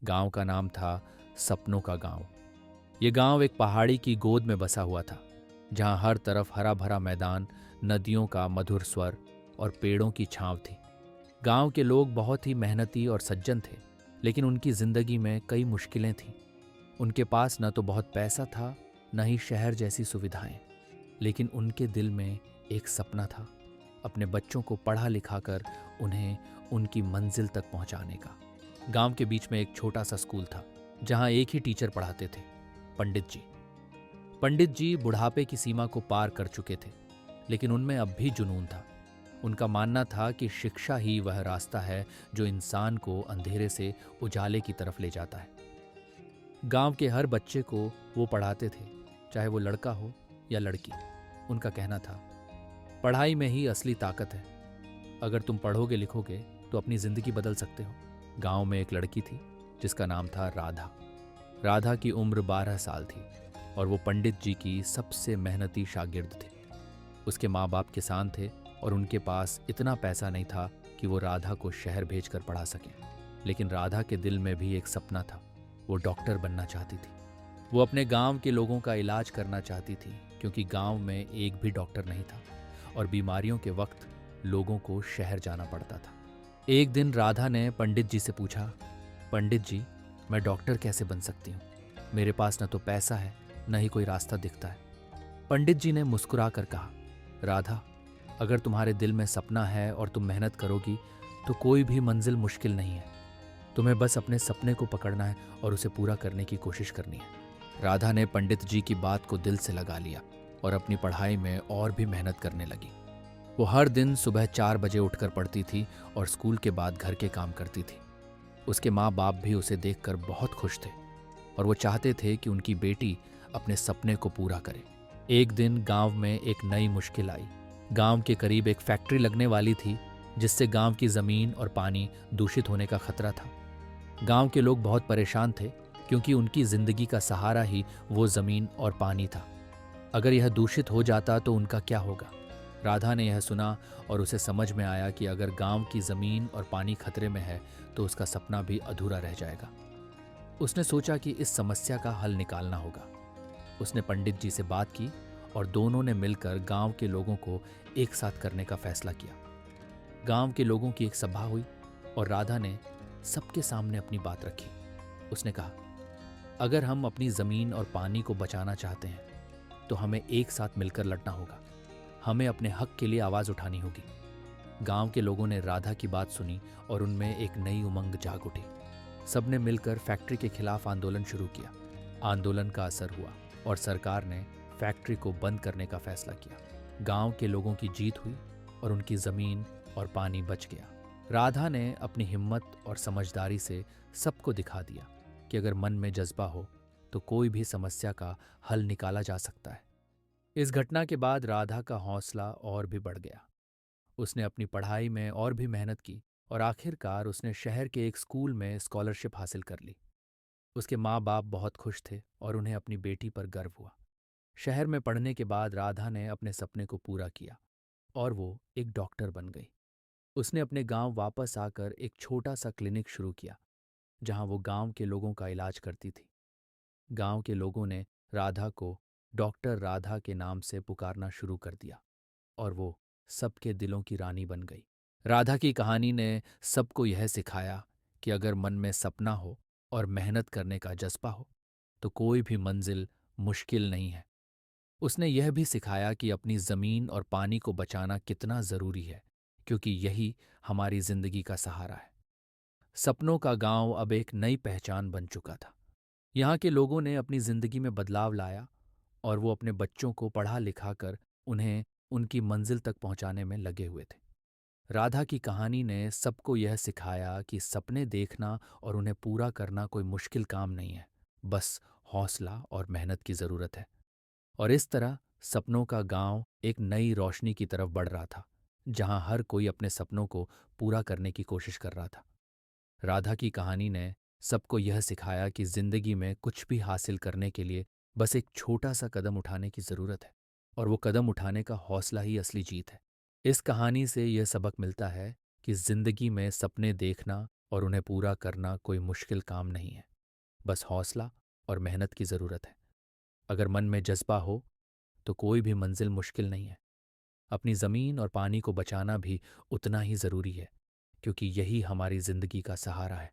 गांव का नाम था सपनों का गांव। ये गांव एक पहाड़ी की गोद में बसा हुआ था, जहां हर तरफ हरा भरा मैदान, नदियों का मधुर स्वर और पेड़ों की छांव थी। गांव के लोग बहुत ही मेहनती और सज्जन थे, लेकिन उनकी जिंदगी में कई मुश्किलें थीं। उनके पास न तो बहुत पैसा था, न ही शहर जैसी सुविधाएं, लेकिन उनके दिल में एक सपना था, अपने बच्चों को पढ़ा लिखा कर उन्हें उनकी मंजिल तक पहुंचाने का। गांव के बीच में एक छोटा सा स्कूल था, जहां एक ही टीचर पढ़ाते थे, पंडित जी। पंडित जी बुढ़ापे की सीमा को पार कर चुके थे, लेकिन उनमें अब भी जुनून था। उनका मानना था कि शिक्षा ही वह रास्ता है जो इंसान को अंधेरे से उजाले की तरफ ले जाता है। गांव के हर बच्चे को वो पढ़ाते थे, चाहे वो लड़का हो या लड़की। उनका कहना था, पढ़ाई में ही असली ताकत है। अगर तुम पढ़ोगे लिखोगे तो अपनी जिंदगी बदल सकते हो। गांव में एक लड़की थी, जिसका नाम था राधा। राधा की उम्र 12 साल थी और वो पंडित जी की सबसे मेहनती शागिर्द थी। उसके माँ बाप किसान थे और उनके पास इतना पैसा नहीं था कि वो राधा को शहर भेजकर पढ़ा सकें। लेकिन राधा के दिल में भी एक सपना था। वो डॉक्टर बनना चाहती थी। वो अपने गांव के लोगों का इलाज करना चाहती थी, क्योंकि गांव में एक भी डॉक्टर नहीं था और बीमारियों के वक्त लोगों को शहर जाना पड़ता था। एक दिन राधा ने पंडित जी से पूछा, पंडित जी, मैं डॉक्टर कैसे बन सकती हूँ? मेरे पास न तो पैसा है, न ही कोई रास्ता दिखता है। पंडित जी ने मुस्कुरा कर कहा, राधा, अगर तुम्हारे दिल में सपना है और तुम मेहनत करोगी तो कोई भी मंजिल मुश्किल नहीं है। तुम्हें बस अपने सपने को पकड़ना है और उसे पूरा करने की कोशिश करनी है। राधा ने पंडित जी की बात को दिल से लगा लिया और अपनी पढ़ाई में और भी मेहनत करने लगी। वो हर दिन सुबह 4 बजे उठकर पढ़ती थी और स्कूल के बाद घर के काम करती थी। उसके माँ बाप भी उसे देखकर बहुत खुश थे और वो चाहते थे कि उनकी बेटी अपने सपने को पूरा करे। एक दिन गांव में एक नई मुश्किल आई। गांव के करीब एक फैक्ट्री लगने वाली थी, जिससे गांव की जमीन और पानी दूषित होने का खतरा था। गांव के लोग बहुत परेशान थे, क्योंकि उनकी जिंदगी का सहारा ही वो जमीन और पानी था। अगर यह दूषित हो जाता तो उनका क्या होगा? राधा ने यह सुना और उसे समझ में आया कि अगर गांव की जमीन और पानी खतरे में है तो उसका सपना भी अधूरा रह जाएगा। उसने सोचा कि इस समस्या का हल निकालना होगा। उसने पंडित जी से बात की और दोनों ने मिलकर गांव के लोगों को एक साथ करने का फैसला किया। गांव के लोगों की एक सभा हुई और राधा ने सबके सामने अपनी बात रखी। उसने कहा, अगर हम अपनी जमीन और पानी को बचाना चाहते हैं तो हमें एक साथ मिलकर लड़ना होगा। हमें अपने हक के लिए आवाज उठानी होगी। गांव के लोगों ने राधा की बात सुनी और उनमें एक नई उमंग जाग उठी। सबने मिलकर फैक्ट्री के खिलाफ आंदोलन शुरू किया। आंदोलन का असर हुआ और सरकार ने फैक्ट्री को बंद करने का फैसला किया। गांव के लोगों की जीत हुई और उनकी जमीन और पानी बच गया। राधा ने अपनी हिम्मत और समझदारी से सबको दिखा दिया कि अगर मन में जज्बा हो तो कोई भी समस्या का हल निकाला जा सकता है। इस घटना के बाद राधा का हौसला और भी बढ़ गया। उसने अपनी पढ़ाई में और भी मेहनत की और आखिरकार उसने शहर के एक स्कूल में स्कॉलरशिप हासिल कर ली। उसके माँ बाप बहुत खुश थे और उन्हें अपनी बेटी पर गर्व हुआ। शहर में पढ़ने के बाद राधा ने अपने सपने को पूरा किया और वो एक डॉक्टर बन गई। उसने अपने गांव वापस आकर एक छोटा सा क्लिनिक शुरू किया, जहां वो गांव के लोगों का इलाज करती थी। गांव के लोगों ने राधा को डॉक्टर राधा के नाम से पुकारना शुरू कर दिया और वो सबके दिलों की रानी बन गई। राधा की कहानी ने सबको यह सिखाया कि अगर मन में सपना हो और मेहनत करने का जज्बा हो तो कोई भी मंजिल मुश्किल नहीं है। उसने यह भी सिखाया कि अपनी जमीन और पानी को बचाना कितना जरूरी है, क्योंकि यही हमारी जिंदगी का सहारा है। सपनों का गांव अब एक नई पहचान बन चुका था। यहाँ के लोगों ने अपनी जिंदगी में बदलाव लाया और वो अपने बच्चों को पढ़ा लिखा कर उन्हें उनकी मंजिल तक पहुंचाने में लगे हुए थे। राधा की कहानी ने सबको यह सिखाया कि सपने देखना और उन्हें पूरा करना कोई मुश्किल काम नहीं है, बस हौसला और मेहनत की जरूरत है। और इस तरह सपनों का गांव एक नई रोशनी की तरफ बढ़ रहा था, जहां हर कोई अपने सपनों को पूरा करने की कोशिश कर रहा था। राधा की कहानी ने सबको यह सिखाया कि जिंदगी में कुछ भी हासिल करने के लिए बस एक छोटा सा कदम उठाने की जरूरत है, और वो कदम उठाने का हौसला ही असली जीत है। इस कहानी से यह सबक मिलता है कि जिंदगी में सपने देखना और उन्हें पूरा करना कोई मुश्किल काम नहीं है। बस हौसला और मेहनत की ज़रूरत है। अगर मन में जज्बा हो तो कोई भी मंजिल मुश्किल नहीं है। अपनी ज़मीन और पानी को बचाना भी उतना ही ज़रूरी है, क्योंकि यही हमारी ज़िंदगी का सहारा है।